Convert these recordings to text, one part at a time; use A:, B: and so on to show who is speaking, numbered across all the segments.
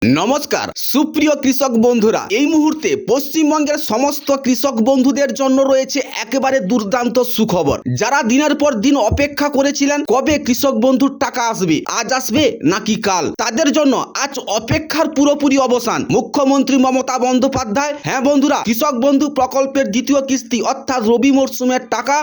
A: নমস্কার সুপ্রিয় কৃষক বন্ধুরা, এই মুহূর্তে পশ্চিমবঙ্গের সমস্ত কৃষক বন্ধুদের জন্য রয়েছে একেবারে দুর্দান্ত সুখবর। যারা দিনের পর দিন অপেক্ষা করেছিলেন কবে কৃষক বন্ধুর টাকা আসবে, আজ আসবে নাকি কাল, তাদের জন্য আজ অপেক্ষার পুরোপুরি অবসান। মুখ্যমন্ত্রী মমতা বন্দ্যোপাধ্যায়, হ্যাঁ বন্ধুরা, কৃষক বন্ধু প্রকল্পের দ্বিতীয় কিস্তি অর্থাৎ রবি মরশুমের টাকা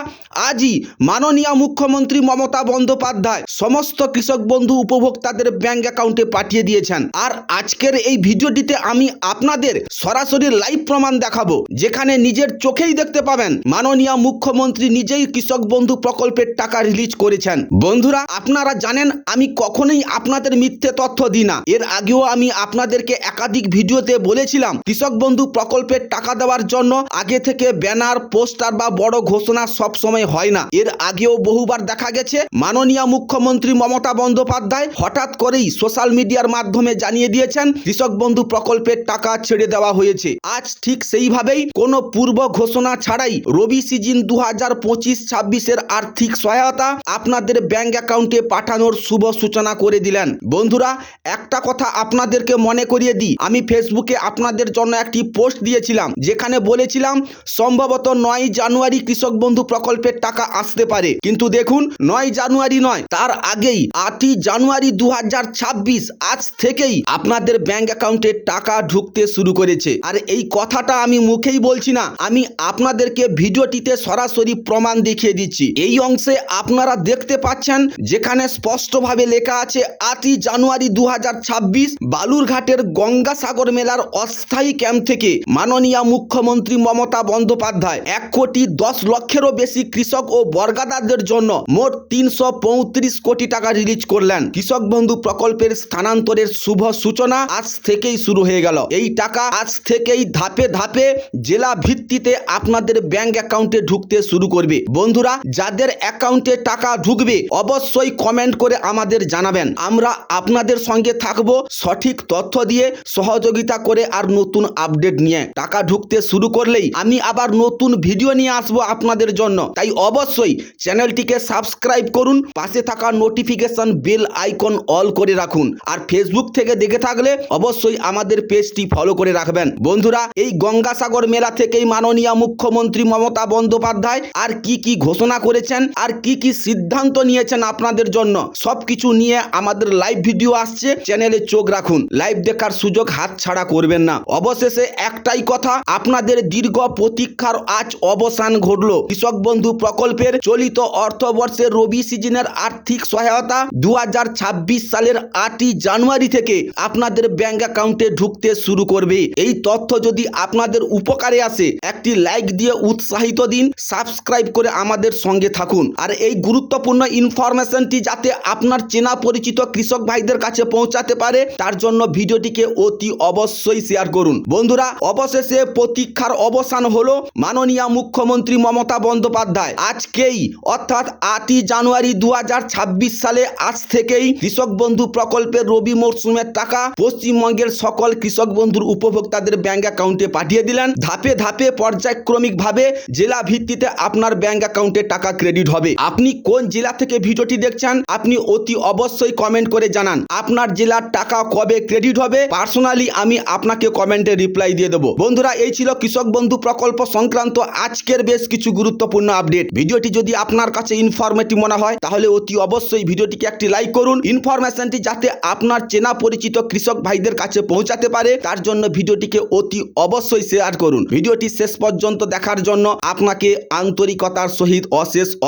A: আজই মাননীয় মুখ্যমন্ত্রী মমতা বন্দ্যোপাধ্যায় সমস্ত কৃষক বন্ধু উপভোক্তাদের ব্যাংক অ্যাকাউন্টে পাঠিয়ে দিয়েছেন। আর আজকের এই ভিডিওটিতে আমি আপনাদের সরাসরি লাইভ প্রমাণ দেখাবো, যেখানে নিজের চোখেই দেখতে পাবেন মাননীয় মুখ্যমন্ত্রী নিজেই কৃষক বন্ধু প্রকল্পের টাকা রিলিজ করেছেন। বন্ধুরা, আপনারা জানেন আমি কখনোই আপনাদের মিথ্যে তথ্য দিই না। এর আগেও আমি আপনাদেরকে একাধিক ভিডিওতে বলেছিলাম কৃষক বন্ধু প্রকল্পের টাকা দেওয়ার জন্য আগে থেকে ব্যানার, পোস্টার বা বড় ঘোষণা সব সময় হয় না। এর আগেও বহুবার দেখা গেছে মাননীয় মুখ্যমন্ত্রী মমতা বন্দ্যোপাধ্যায় হঠাৎ করেই সোশ্যাল মিডিয়ার মাধ্যমে জানিয়ে দিয়েছেন কৃষক বন্ধু প্রকল্পের টাকা ছেড়ে দেওয়া হয়েছে। আজ ঠিক সেইভাবেই কোনো পূর্ব ঘোষণা ছাড়াই রবি সিজন 2025-26 আর্থিক সহায়তা আপনাদের ব্যাংক অ্যাকাউন্টে পাঠানোর শুভ সূচনা করে দিলেন। বন্ধুরা, একটা কথা আপনাদেরকে মনে করিয়ে দিই, আমি ফেসবুকে আপনাদের জন্য একটি পোস্ট দিয়েছিলাম যেখানে বলেছিলাম সম্ভবত 9 জানুয়ারি কৃষক বন্ধু প্রকল্পের টাকা আসতে পারে। কিন্তু দেখুন, 9 জানুয়ারি নয়, তার আগেই 8 জানুয়ারি 2026 আজ থেকেই আপনাদের ব্যাংক অ্যাকাউন্টে টাকা ঢুকতে শুরু করেছে। আর এই কথাটা আমি মুখেই বলছি না, আমি আপনাদেরকে ভিডিওটিতে সরাসরি প্রমাণ দেখিয়ে দিচ্ছি। এই অংশে আপনারা দেখতে পাচ্ছেন যেখানে স্পষ্টভাবে লেখা আছে 8 জানুয়ারি 2026 বালুরঘাটের গঙ্গাসাগর মেলার অস্থায়ী ক্যাম্প থেকে মাননীয় মুখ্যমন্ত্রী মমতা বন্দ্যোপাধ্যায় 1,10,00,000-এরও বেশি কৃষক ও বর্গাদারদের জন্য মোট 335 কোটি টাকা রিলিজ করলেন। কৃষক বন্ধু প্রকল্পের স্থানান্তরের শুভ সূচনা আজ থেকেই শুরু হয়ে গেল। এই টাকা আজ থেকেই ধাপে ধাপে জেলা ভিত্তিতে আপনাদের ব্যাংক অ্যাকাউন্টে ঢুকতে শুরু করবে। বন্ধুরা, যাদের অ্যাকাউন্টে টাকা ঢুকবে অবশ্যই কমেন্ট করে আমাদের জানাবেন। আমরা আপনাদের সঙ্গে থাকবো সঠিক তথ্য দিয়ে, সহযোগিতা করে আর নতুন আপডেট নিয়ে। টাকা ঢুকতে শুরু করলেই আমি আবার নতুন ভিডিও নিয়ে আসবো আপনাদের জন্য। তাই অবশ্যই চ্যানেলটিকে সাবস্ক্রাইব করুন, পাশে থাকা নোটিফিকেশন বেল আইকন অল করে রাখুন। আর ফেসবুক থেকে দেখে থাকলে অবশ্যই আমাদের পেজটি ফলো করে রাখবেন। বন্ধুরা, এই গঙ্গাসাগর মেলা থেকেই মাননীয় মুখ্যমন্ত্রী মমতা বন্দ্যোপাধ্যায় আর কি ঘোষণা করেছেন, আর কি সিদ্ধান্ত নিয়েছেন আপনাদের জন্য, সবকিছু নিয়ে আমাদের লাইভ ভিডিও আসছে। চ্যানেলে চোখ রাখুন, লাইভ দেখার সুযোগ হাতছাড়া করবেন না। অবশেষে একটাই কথা, আপনাদের দীর্ঘ প্রতীক্ষার আজ অবসান ঘটল। কৃষক বন্ধু প্রকল্পের চলিত অর্থবর্ষের রবি সিজনের আর্থিক সহায়তা 2026 সালের 8 জানুয়ারি থেকে আপনাদের ব্যাংক অ্যাকাউন্টে ঢুকতে শুরু করবে। এই তথ্য যদি আপনাদের উপকারে আসে একটি লাইক দিয়ে উৎসাহিত দিন, সাবস্ক্রাইব করে আমাদের সঙ্গে থাকুন। আর এই গুরুত্বপূর্ণ ইনফরমেশনটি যাতে আপনার চেনা পরিচিত কৃষক ভাইদের কাছে পৌঁছাতে পারে, তার জন্য ভিডিওটিকে অতি অবশ্যই শেয়ার করুন। বন্ধুরা, অবশেষে প্রতীক্ষার অবসান হলো। মাননীয় মুখ্যমন্ত্রী মমতা বন্দ্যোপাধ্যায় আজকেই অর্থাৎ 8 জানুয়ারি 2026 সালে আজ থেকেই কৃষক বন্ধু প্রকল্পের রবি মরশুমের টাকা পশ্চিমবঙ্গের সকল কৃষক বন্ধুর উপভোক্তাদের ব্যাংক অ্যাকাউন্টে পাঠিয়ে দিলেন। ধাপে ধাপে পর্যায়ক্রমিকভাবে জেলা ভিত্তিতে আপনার ব্যাংক অ্যাকাউন্টে টাকা ক্রেডিট হবে। আপনি কোন জেলা থেকে ভিডিওটি দেখছেন আপনি অতি অবশ্যই কমেন্ট করে জানান আপনার জেলার টাকা কবে ক্রেডিট হবে। পার্সোনালি আমি আপনাকে কমেন্টে রিপ্লাই দিয়ে দেবো। বন্ধুরা, এই ছিল কৃষক বন্ধু প্রকল্প সংক্রান্ত আজকের বেশ কিছু গুরুত্বপূর্ণ আপডেট। ভিডিওটি যদি আপনার কাছে ইনফরমেটিভ মনে হয় তাহলে অতি অবশ্যই ভিডিওটিকে একটি লাইক করুন। ইনফরমেশনটি যাতে আপনার চেনা পরিচিত কৃষক ভাইদের কাছে পৌঁছাতে পারে তার জন্য ভিডিওটিকে অতি অবশ্যই শেয়ার করুন। ভিডিওটি শেষ পর্যন্ত দেখার জন্য আপনাকে আন্তরিকতার সহিত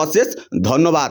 A: অশেষ ধন্যবাদ।